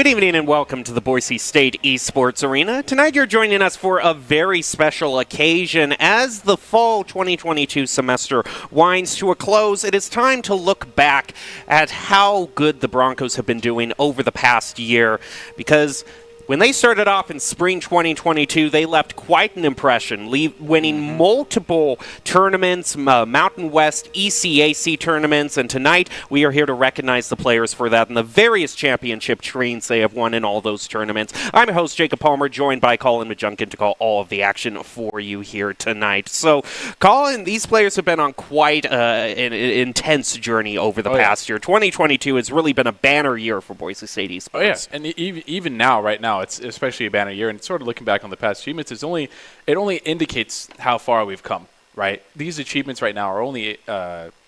Good evening and welcome to the Boise State Esports Arena. Tonight you're joining us for a very special occasion. As the fall 2022 semester winds to a close, it is time to look back at how good the Broncos have been doing over the past year, because when they started off in spring 2022, they left quite an impression, winning multiple tournaments, Mountain West, ECAC tournaments, and tonight we are here to recognize the players for that and the various championship trains they have won in all those tournaments. I'm your host, Jacob Palmer, joined by Colin Majunkin to call all of the action for you here tonight. So, Colin, these players have been on quite an intense journey over the past year. 2022 has really been a banner year for Boise State Esports. Oh, yeah, and even now, right now, it's especially a banner year, and sort of looking back on the past achievements, it only indicates how far we've come, right? These achievements right now are only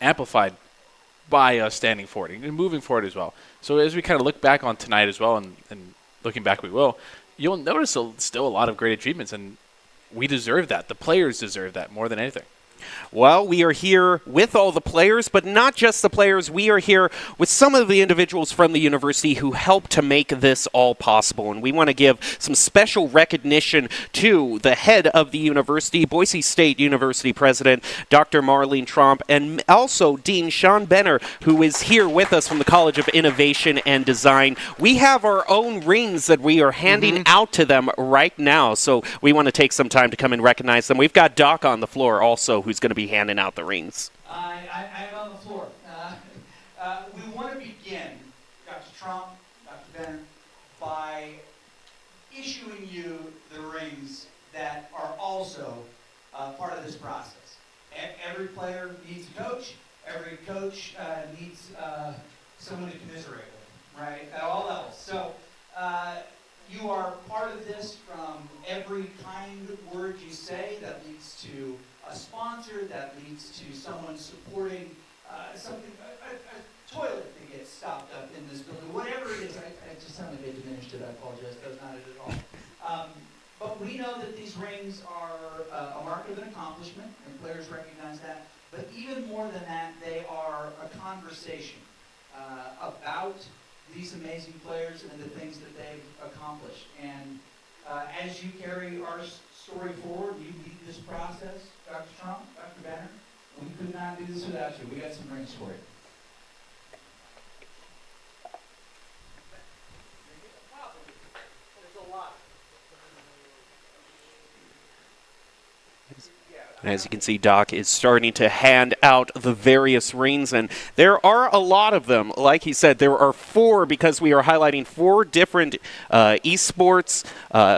amplified by us standing forward and moving forward as well. So as we kind of look back on tonight as well, and looking back you'll notice still a lot of great achievements, and we deserve that. The players deserve that more than anything. Well, we are here with all the players, but not just the players. We are here with some of the individuals from the university who helped to make this all possible. And we want to give some special recognition to the head of the university, Boise State University President, Dr. Marlene Tromp, and also Dean Sean Benner, who is here with us from the College of Innovation and Design. We have our own rings that we are handing out to them right now, so we want to take some time to come and recognize them. We've got Doc on the floor also, who's going to be handing out the rings. I'm on the floor. We want to begin, Dr. Trump, Dr. Benner, by issuing you the rings that are also part of this process. Every player needs a coach. Every coach needs someone to commiserate with, right, at all levels. So you are part of this from every kind word you say that leads to a sponsor, that leads to someone supporting something, a toilet that gets stopped up in this building, whatever it is. I just sounded like I diminished it. I apologize. That's not it at all. But we know that these rings are a mark of an accomplishment, and players recognize that. But even more than that, they are a conversation about these amazing players and the things that they've accomplished. And as you carry our story forward, you lead this process, Dr. Trump, Dr. Banner. We could not do this without you. We got some rings for you. There's a lot. As you can see, Doc is starting to hand out the various rings, and there are a lot of them. Like he said, there are 4 because we are highlighting 4 different esports,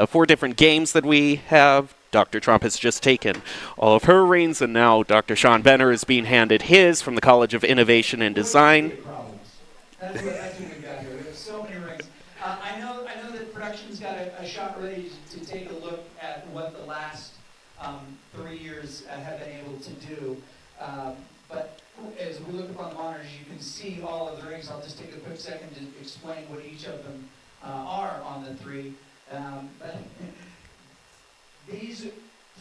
4 different games that we have. Dr. Trump has just taken all of her rings, and now Dr. Sean Benner is being handed his from the College of Innovation and Design. That's what we've got here. We have so many rings. I know that production's got a shot ready to take a look at what the last 3 years have been able to do. But as we look up on the monitors, you can see all of the rings. I'll just take a quick second to explain what each of them are on the 3. But these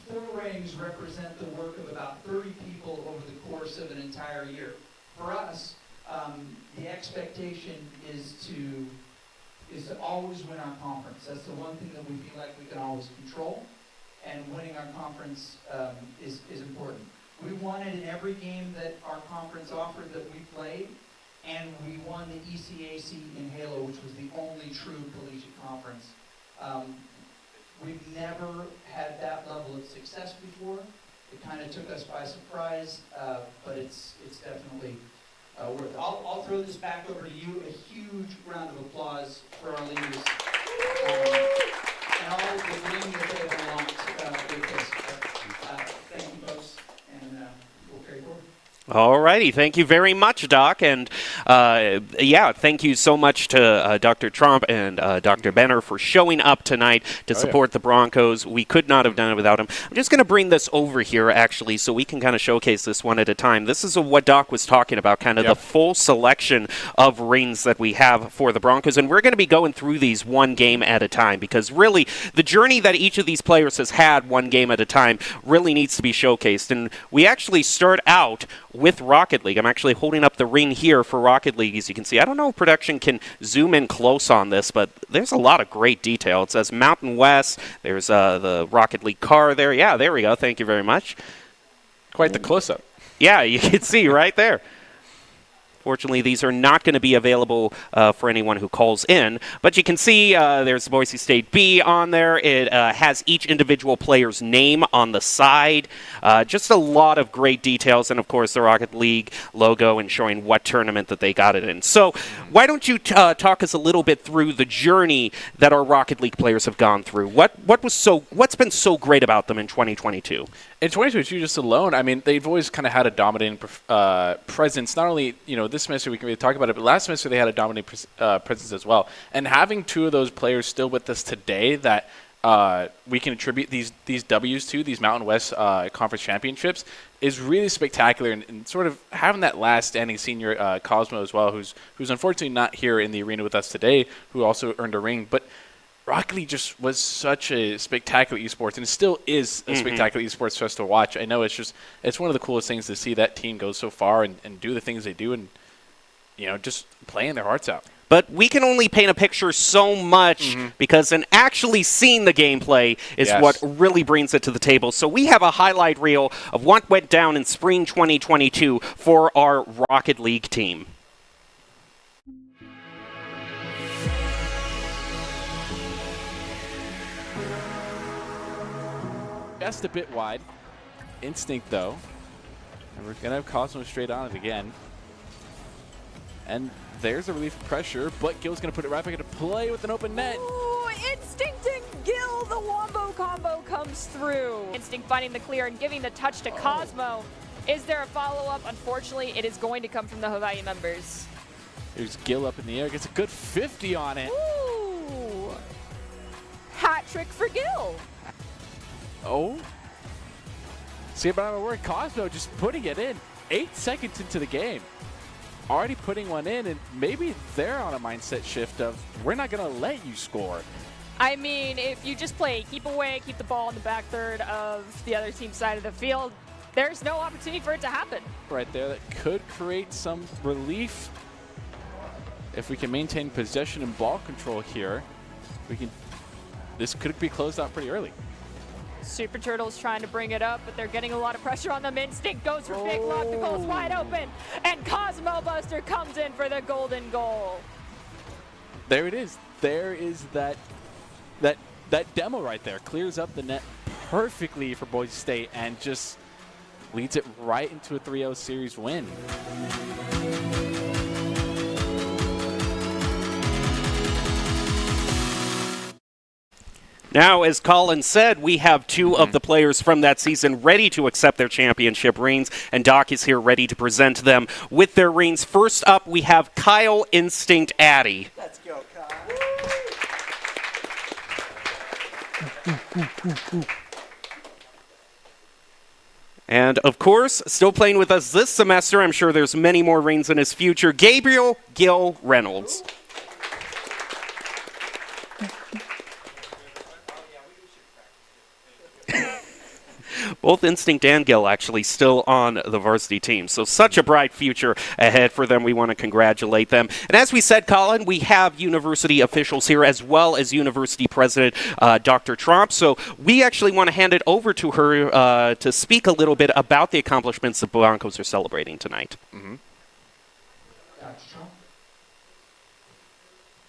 4 rings represent the work of about 30 people over the course of an entire year. For us, the expectation is to always win our conference. That's the one thing that we feel like we can always control, and winning our conference is important. We won it in every game that our conference offered that we played, and we won the ECAC in Halo, which was the only true collegiate conference. We've never had that level of success before. It kind of took us by surprise, but it's definitely worth it. I'll throw this back over to you. A huge round of applause for our leaders and all the dream that they've unlocked with this. Thank you, folks, and we'll carry forward. All righty. Thank you very much, Doc. And, thank you so much to Dr. Trump and Dr. Benner for showing up tonight to support the Broncos. We could not have done it without them. I'm just going to bring this over here, actually, so we can kind of showcase this one at a time. This is what Doc was talking about, kind of the full selection of rings that we have for the Broncos. And we're going to be going through these one game at a time, because really the journey that each of these players has had one game at a time really needs to be showcased. And we actually start out with Rocket League. I'm actually holding up the ring here for Rocket League, as you can see. I don't know if production can zoom in close on this, but there's a lot of great detail. It says Mountain West. There's the Rocket League car there. Yeah, there we go. Thank you very much. Quite the close-up. Yeah, you can see right there. Fortunately, these are not going to be available for anyone who calls in. But you can see there's Boise State B on there. It has each individual player's name on the side. Just a lot of great details. And, of course, the Rocket League logo and showing what tournament that they got it in. So why don't you talk us a little bit through the journey that our Rocket League players have gone through? What's been so great about them in 2022? In 2022, just alone, I mean, they've always kind of had a dominating presence. Not only, this semester we can really talk about it, but last semester they had a dominating presence as well. And having two of those players still with us today that we can attribute these W's to, these Mountain West Conference Championships, is really spectacular. And sort of having that last standing senior Cosmo as well, who's unfortunately not here in the arena with us today, who also earned a ring, but Rocket League just was such a spectacular esports, and it still is a spectacular esports for us to watch. I know it's one of the coolest things to see that team go so far and do the things they do and, just playing their hearts out. But we can only paint a picture so much because actually seeing the gameplay is what really brings it to the table. So we have a highlight reel of what went down in spring 2022 for our Rocket League team. Just a bit wide. Instinct, though. And we're going to have Cosmo straight on it again. And there's a relief pressure, but Gil's going to put it right back into play with an open net. Ooh, Instinct and Gil, the wombo combo comes through. Instinct finding the clear and giving the touch to Cosmo. Is there a follow-up? Unfortunately, it is going to come from the Hawaii members. There's Gil up in the air, gets a good 50 on it. Ooh. Hat trick for Gil. Oh. See about our work. Cosmo just putting it in 8 seconds into the game. Already putting one in, and maybe they're on a mindset shift of, we're not going to let you score. I mean, if you just play keep away, keep the ball in the back third of the other team's side of the field, there's no opportunity for it to happen. Right there, that could create some relief. If we can maintain possession and ball control here, this could be closed out pretty early. Super Turtles trying to bring it up, but they're getting a lot of pressure on them. Instinct goes for big lock. The goal's wide open, and Cosmo Buster comes in for the golden goal. There it is. There is that demo right there. Clears up the net perfectly for Boise State and just leads it right into a 3-0 series win. Now, as Colin said, we have two of the players from that season ready to accept their championship rings, and Doc is here ready to present them with their rings. First up, we have Kyle Instinct Addy. Let's go, Kyle. And, of course, still playing with us this semester, I'm sure there's many more rings in his future, Gabriel Gil Reynolds. Both Instinct and Gil actually still on the varsity team. So such a bright future ahead for them. We want to congratulate them. And as we said, Colin, we have university officials here as well as university president Dr. Tromp. So we actually want to hand it over to her to speak a little bit about the accomplishments the Broncos are celebrating tonight. Dr. Trump?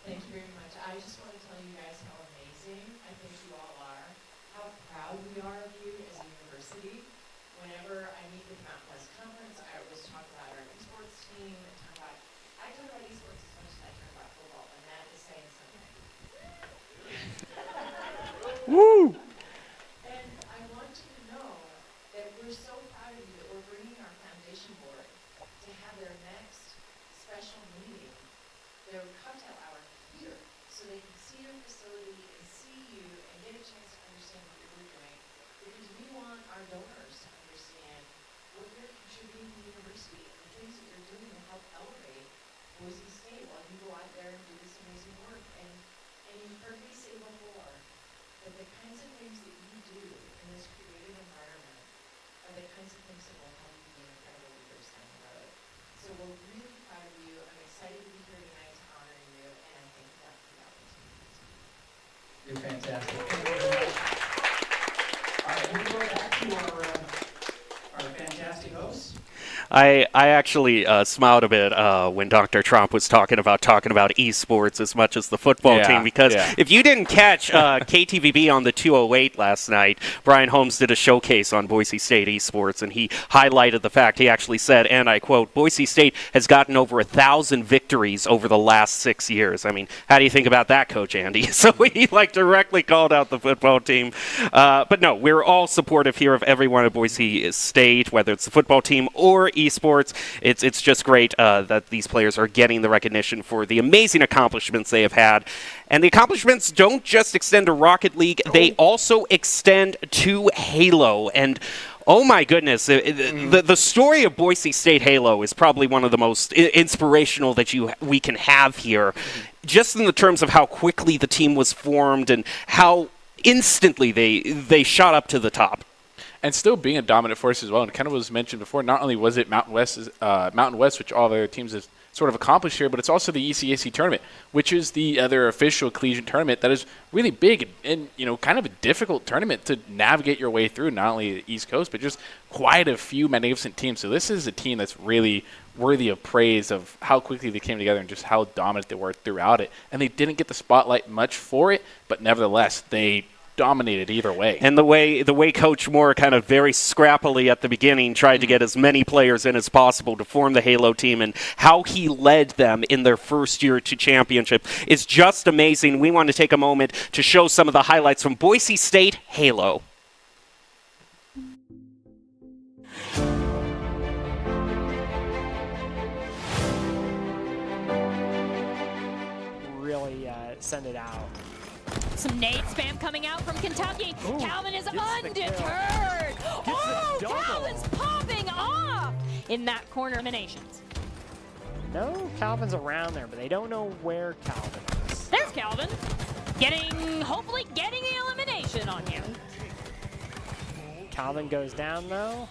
Thank you very much. I just want to tell you guys how amazing I think you all are, how proud we are of you as a university. Whenever I meet with Mountain West Conference, I always talk about our esports team and I talk about esports as much as I talk about football, and that is saying something. Woo! And I want you to know that we're so proud of you that we're bringing our foundation board to have their next special meeting, their cocktail hour here, so they can see your facility and see you and get a chance to understand what you're doing. Because we want our donors to understand what you're contributing to the university and the things that you're doing to help elevate Boise State while you go out there and do this amazing work. And you've heard me say before that the kinds of things that you do in this creative environment are the kinds of things that will help you be an incredible leader someday. You're fantastic. Thank you very much. All right, we'll go back to our fantastic hosts. I actually smiled a bit when Dr. Trump was talking about esports as much as the football team, because if you didn't catch KTVB on the 208 last night, Brian Holmes did a showcase on Boise State esports, and he highlighted the fact, he actually said, and I quote, Boise State has gotten over 1,000 victories over the last 6 years. I mean, how do you think about that, Coach Andy? So he directly called out the football team. But no, we're all supportive here of everyone at Boise State, whether it's the football team or esports. It's just great that these players are getting the recognition for the amazing accomplishments they have had. And the accomplishments don't just extend to Rocket League, they also extend to Halo. And oh my goodness, the story of Boise State Halo is probably one of the most inspirational that we can have here, just in the terms of how quickly the team was formed and how instantly they shot up to the top. And still being a dominant force as well. And kind of was mentioned before, not only was it Mountain West, which all the other teams have sort of accomplished here, but it's also the ECAC tournament, which is the other official collegiate tournament that is really big and kind of a difficult tournament to navigate your way through, not only the East Coast, but just quite a few magnificent teams. So this is a team that's really worthy of praise of how quickly they came together and just how dominant they were throughout it. And they didn't get the spotlight much for it, but nevertheless, they dominated either way. And the way Coach Moore kind of very scrappily at the beginning tried to get as many players in as possible to form the Halo team, and how he led them in their first year to championship is just amazing. We want to take a moment to show some of the highlights from Boise State Halo. Really send it out. Some nade spam coming out from Kentucky. Ooh, Calvin is gets the undeterred. Oh, the double. Calvin's popping off in that corner eliminations. No, Calvin's around there, but they don't know where Calvin is. There's Calvin, hopefully getting the elimination on him. Calvin goes down though.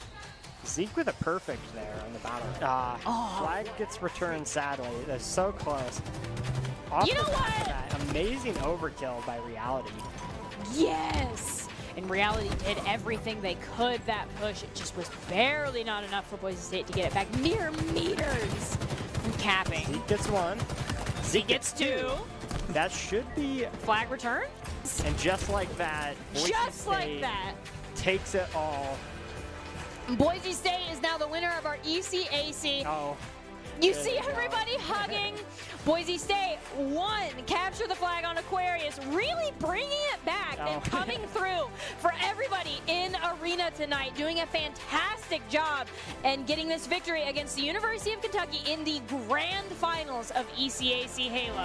Zeke with a perfect there on the battle. Flag gets returned sadly. They're so close. Off You know the back of what? That amazing overkill by Reality. Yes. And Reality did everything they could that push. It just was barely not enough for Boise State to get it back mere meters from capping. Zeke gets one. Zeke gets two. That should be, Flag return. and just like that, Boise Just like State that. takes it all. Boise State is now the winner of our ECAC. Oh, You there see we go. everybody hugging. Boise State won. Capture the flag on Aquarius. Really bringing it back and coming through for everybody in arena tonight. Doing a fantastic job and getting this victory against the University of Kentucky in the grand finals of ECAC Halo.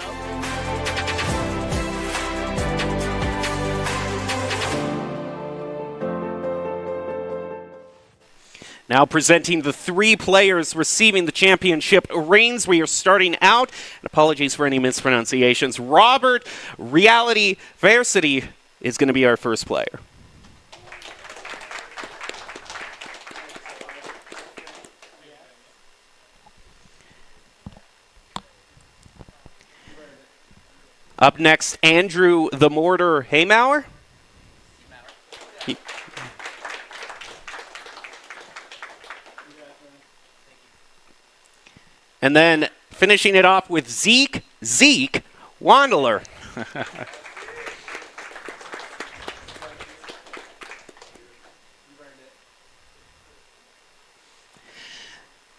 Now presenting the three players receiving the championship rings. We are starting out, and apologies for any mispronunciations, Robert Reality Varsity is going to be our first player. Up next, Andrew the Mortar Haymauer. And then finishing it off with Zeke Wandeler.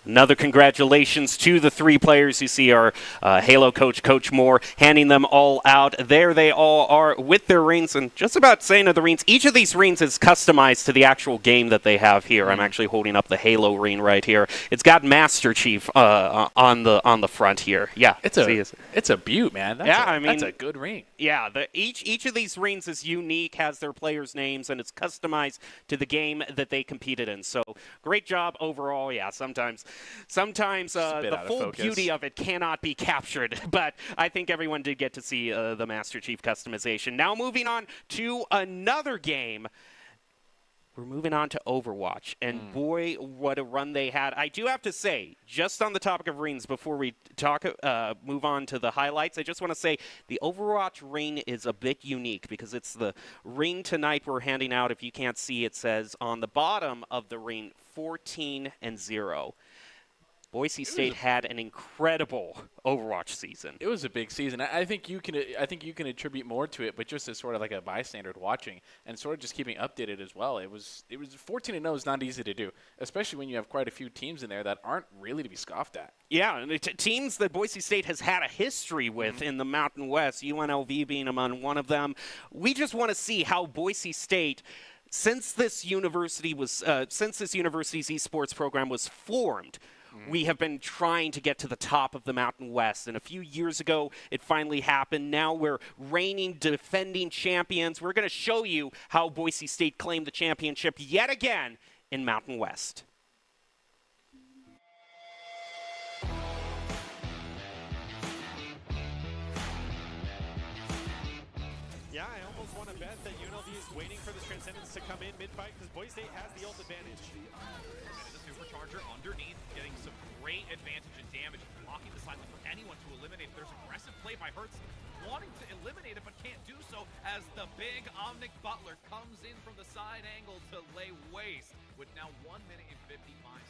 Another congratulations to the three players. You see our Halo coach, Coach Moore, handing them all out. There they all are with their rings. And just about saying of the rings, each of these rings is customized to the actual game that they have here. I'm actually holding up the Halo ring right here. It's got Master Chief on the front here. Yeah, It's a beaut, man. That's a good ring. Yeah, each of these rings is unique, has their players' names, and it's customized to the game that they competed in. So great job overall. Yeah, sometimes the full beauty of it cannot be captured, but I think everyone did get to see the Master Chief customization. Now moving on to another game. we're moving on to Overwatch. And boy, what a run they had. I do have to say, just on the topic of rings, before we move on to the highlights, I just want to say the Overwatch ring is a bit unique because it's the ring tonight we're handing out. If you can't see, it says on the bottom of the ring, 14-0. Boise State had an incredible Overwatch season. It was a big season. I think you can attribute more to it, but just as sort of like a bystander watching and sort of just keeping updated as well. It was 14-0 is not easy to do, especially when you have quite a few teams in there that aren't really to be scoffed at. Yeah, and teams that Boise State has had a history with in the Mountain West, UNLV being among one of them. We just want to see how Boise State, since this university's esports program was formed, we have been trying to get to the top of the Mountain West, and a few years ago it finally happened. Now we're reigning, defending champions. We're going to show you how Boise State claimed the championship yet again in Mountain West. Yeah, I almost want to bet that UNLV is waiting for this Transcendence to come in mid-fight because Boise State has the ult advantage. And the Supercharger underneath, getting some great advantage and damage, blocking the silent for anyone to eliminate. There's aggressive play by Hertz, wanting to eliminate it but can't do so as the big Omnic Butler comes in from the side angle to lay waste with now 1 minute and 55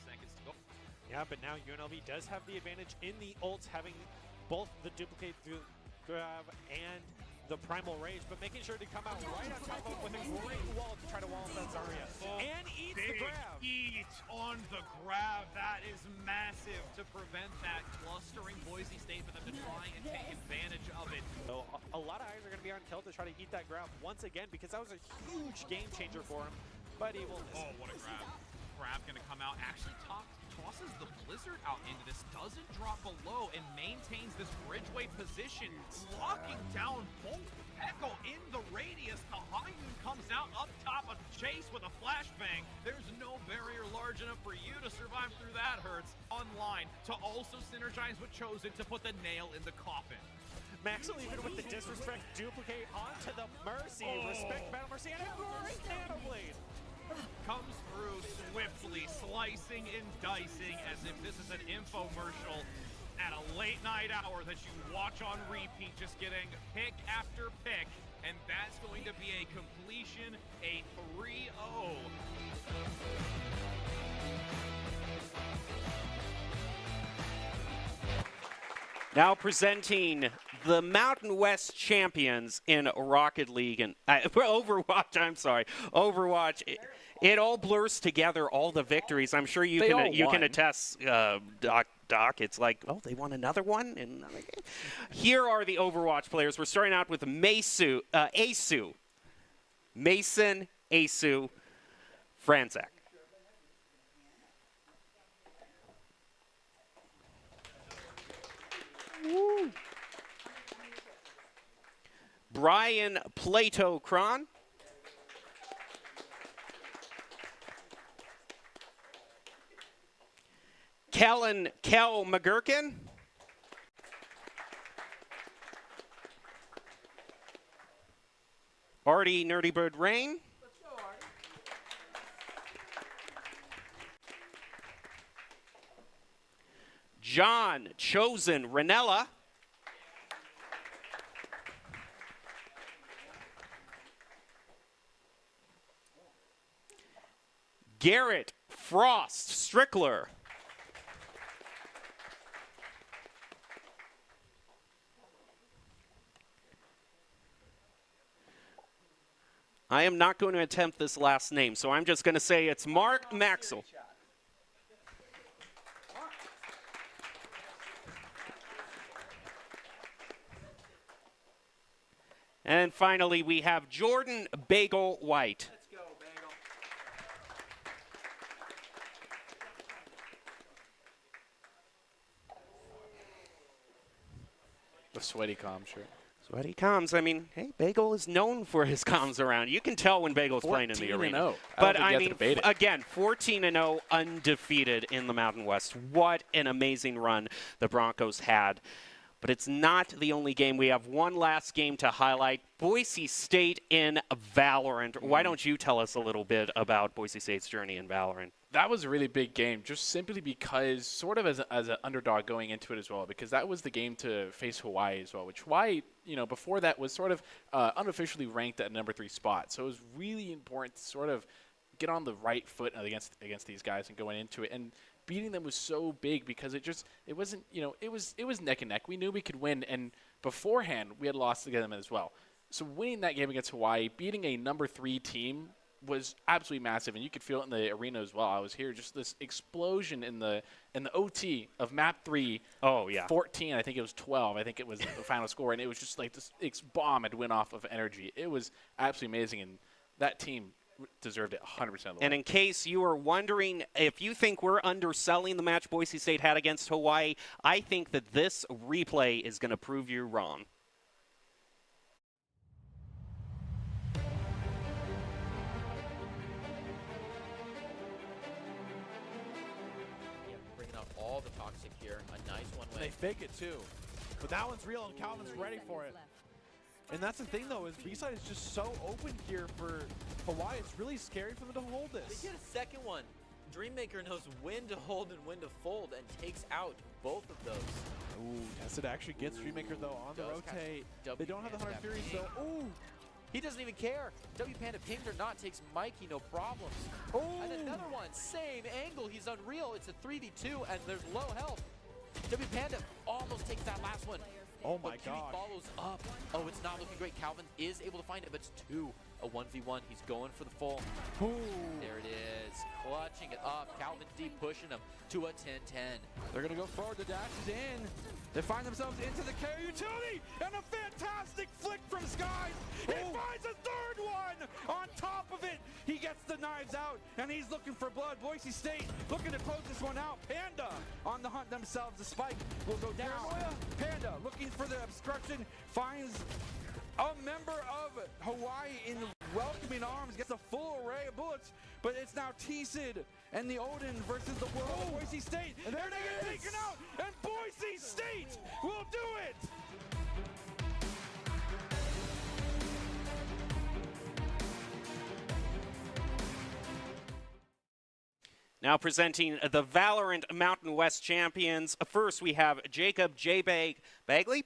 seconds to go. Yeah, but now UNLV does have the advantage in the ults, having both the duplicate through grab and the primal rage, but making sure to come out right on top of him with a great wall to try to wall off that Zarya. And eats the grab. Eat on the grab. That is massive to prevent that clustering Boise State for them to try and take advantage of it. So a lot of eyes are going to be on Kel to try to eat that grab once again because that was a huge game changer for him, but he will miss. Oh, what a grab. Grab going to come out, actually tosses the Blizzard out into this, doesn't drop below, and maintains this bridgeway position, locking down both Echo in the radius. The High Noon comes out up top of Chase with a flashbang. There's no barrier large enough for you to survive through that, Hurts. Online to also synergize with Chosen to put the nail in the coffin. Maxwell, even with the disrespect, duplicate onto the Mercy. Respect Battle Mercy and a roaring Nanoblade. Comes through swiftly, slicing and dicing as if this is an infomercial at a late night hour that you watch on repeat, just getting pick after pick, and that's going to be a completion, a 3-0. Now presenting the Mountain West champions in Rocket League and Overwatch. I'm sorry, Overwatch. It all blurs together, all the victories. I'm sure you can attest, Doc. It's like, oh, they won another one. And here are the Overwatch players. We're starting out with Asu, Mason, Asu, Franzak. Woo. Brian Plato Cron. Kellen Kel McGurkin. Artie Nerdy Bird Rain. Let's go, Artie. John Chosen Ranella. Garrett Frost Strickler. I am not going to attempt this last name, so I'm just going to say it's Mark Maxwell. And finally, we have Jordan Bagel White. Let's go, Bagel. The sweaty comm shirt. Sweaty comms. I mean, hey, Bagel is known for his comms around. You can tell when Bagel's playing in the arena. 14-0. But I mean, again, 14-0, undefeated in the Mountain West. What an amazing run the Broncos had. But it's not the only game. We have one last game to highlight, Boise State in Valorant. Why don't you tell us a little bit about Boise State's journey in Valorant? That was a really big game, just simply because, sort of as an underdog going into it as well, because that was the game to face Hawaii as well, which Hawaii, before that was sort of unofficially ranked at number 3 spot. So it was really important to sort of get on the right foot against these guys and going into it. And beating them was so big because it wasn't, it was neck and neck. We knew we could win, and beforehand we had lost to them as well. So winning that game against Hawaii, beating a number 3 team was absolutely massive, and you could feel it in the arena as well. I was here, just this explosion in the OT of map 3. Oh yeah, 14. I think it was 12. I think it was the final score, and it was just like this bomb had went off of energy. It was absolutely amazing, and that team deserved it 100%. And in case you were wondering, if you think we're underselling the match Boise State had against Hawaii, I think that this replay is going to prove you wrong. Bringing out all the toxic here. A nice one They way. fake it too. But that one's real and Calvin's ready for it. And that's the thing though, is B-side is just so open here for Hawaii. It's really scary for them to hold They this. get a second one. Dreammaker knows when to hold and when to fold and takes out both of those. Ooh, Tested actually gets Dreammaker though on the Does catch rotate. W They don't have the Panda 100 Furies ping. though. Ooh! He doesn't even care. W Panda pinged or not takes Mikey, no problems. Ooh! And another one, same angle. He's unreal. It's a 3v2 and there's low health. W Panda almost takes that last one. Oh my But Cutie gosh. follows up. Oh, it's not looking great. Calvin is able to find it, but it's 2. A 1v1. He's going for the full. Ooh! There it is. Clutching it up. Calvin D pushing him to a 10-10. They're going to go forward. The dash is in. They find themselves into the carry utility. And a fantastic flick from Skies. He finds a third one on top of it. He gets the knives out, and he's looking for blood. Boise State looking to close this one out. Panda on the hunt themselves. The spike will go down. Panda looking for the obstruction. Finds a member of Hawaii in welcoming arms, gets a full array of bullets, but it's now T-Sid and the Odin versus the world of Boise State. And they're going to get taken out, and Boise State will do it! Now presenting the Valorant Mountain West champions. First, we have Jacob J. Bagley.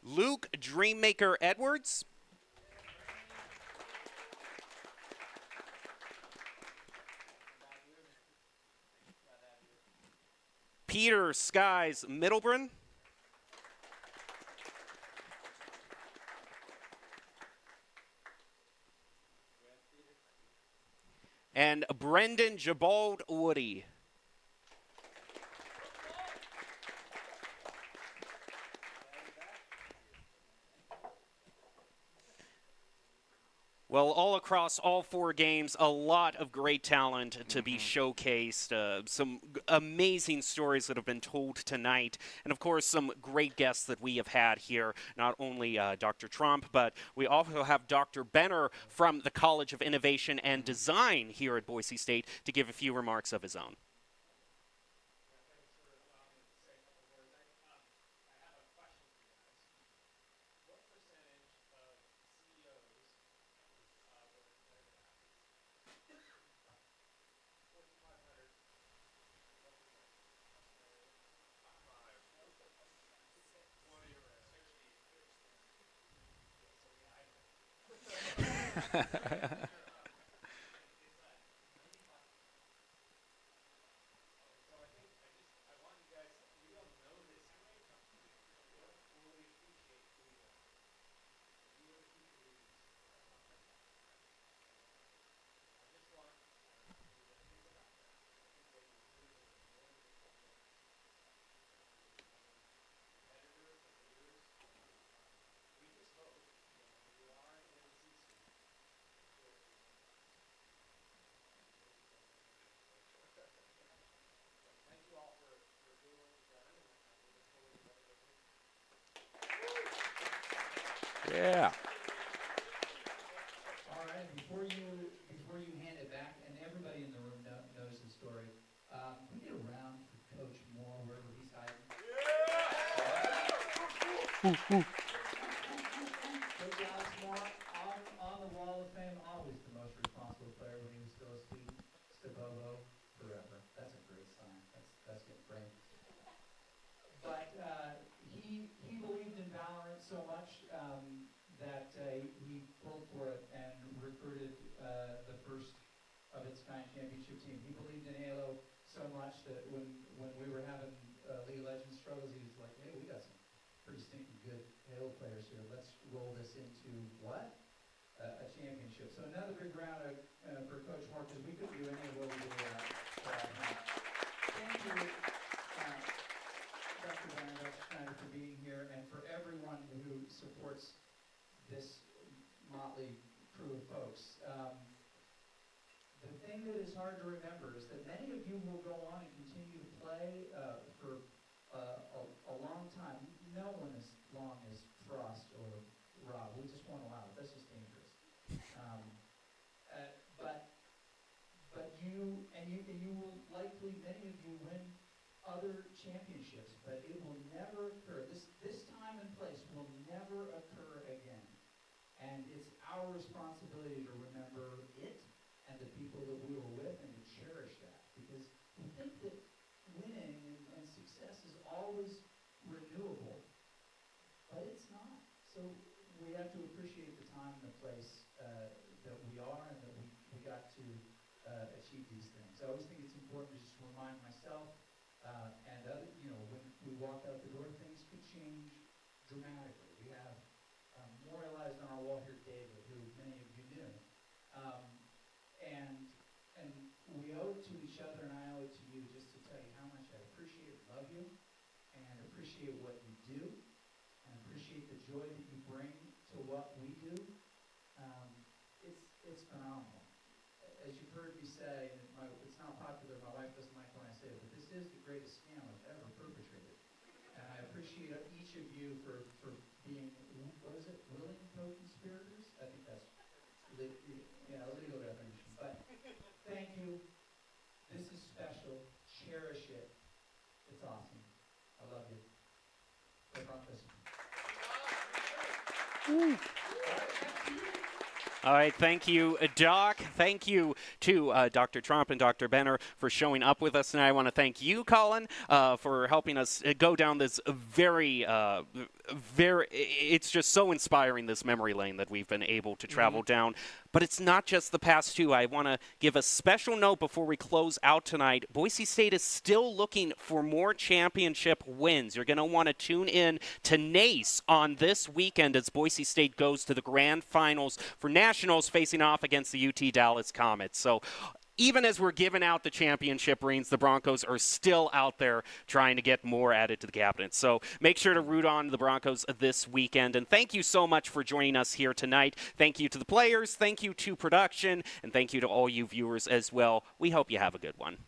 Luke Dreammaker Edwards. Peter Skies Middlebrun. And Brendan Jabald Woody. Well, all across all 4 games, a lot of great talent to be showcased. Some amazing stories that have been told tonight. And, of course, some great guests that we have had here. Not only Dr. Trump, but we also have Dr. Benner from the College of Innovation and Design here at Boise State to give a few remarks of his own. Yeah. All right, before you Coach Alex Moore, on the Wall of Fame, always the most responsible player when he was still a student. Stabovo forever. That's a great sign. That's getting framed. But he believed in Valorant so much that he pulled for it and recruited the first of its kind championship team. He believed in Halo so much that when we were having League of Legends struggles, he was like, hey, we got some pretty stinking good Halo players here. Let's roll this into what? A championship. So another big round for Coach Moore, because we couldn't do any of what we did without him. Thank you, Dr. Banner, for being here, and for everyone who supports this motley crew of folks. The thing that is hard to remember is that many of you will go on and continue to play for a long time. No one as long as Frost or Rob. We just won't allow it. That's just dangerous. But you will likely, many of you, win other championships, but it will never occur. This time and place will never occur again. And it's our responsibility to remember it and the people that we were with and to cherish that. Because we think that winning and success is always renewable, but it's not. So we have to appreciate the time and the place that we are and that we got to achieve these things. I always think it's important to just remind myself and other, when we walk out the door, things could change dramatically. We have memorialized on our wall here David, who many of you knew. And we owe it to each other, and I owe it to you just to tell you how much I appreciate and love you, and appreciate what you do, and appreciate the joy that you bring to what we do. It's phenomenal. As you've heard me say, and it's not popular, my wife doesn't like when I say it, but this is the greatest scam I've ever perpetrated. And I appreciate each of you for being, what is it, willing co-conspirators? I think that's legal definition. But thank you. This is special. Cherish it. It's awesome. I love you. Go Broncos. All right, thank you, Doc. Thank you to Dr. Trump and Dr. Benner for showing up with us tonight. I want to thank you, Colin, for helping us go down this very, it's just so inspiring, this memory lane that we've been able to travel down. But it's not just the past two. I want to give a special note before we close out tonight. Boise State is still looking for more championship wins. You're going to want to tune in to NACE on this weekend as Boise State goes to the grand finals for nationals, facing off against the UT Dallas Comets. So even as we're giving out the championship rings, the Broncos are still out there trying to get more added to the cabinet. So make sure to root on the Broncos this weekend. And thank you so much for joining us here tonight. Thank you to the players, thank you to production, and thank you to all you viewers as well. We hope you have a good one.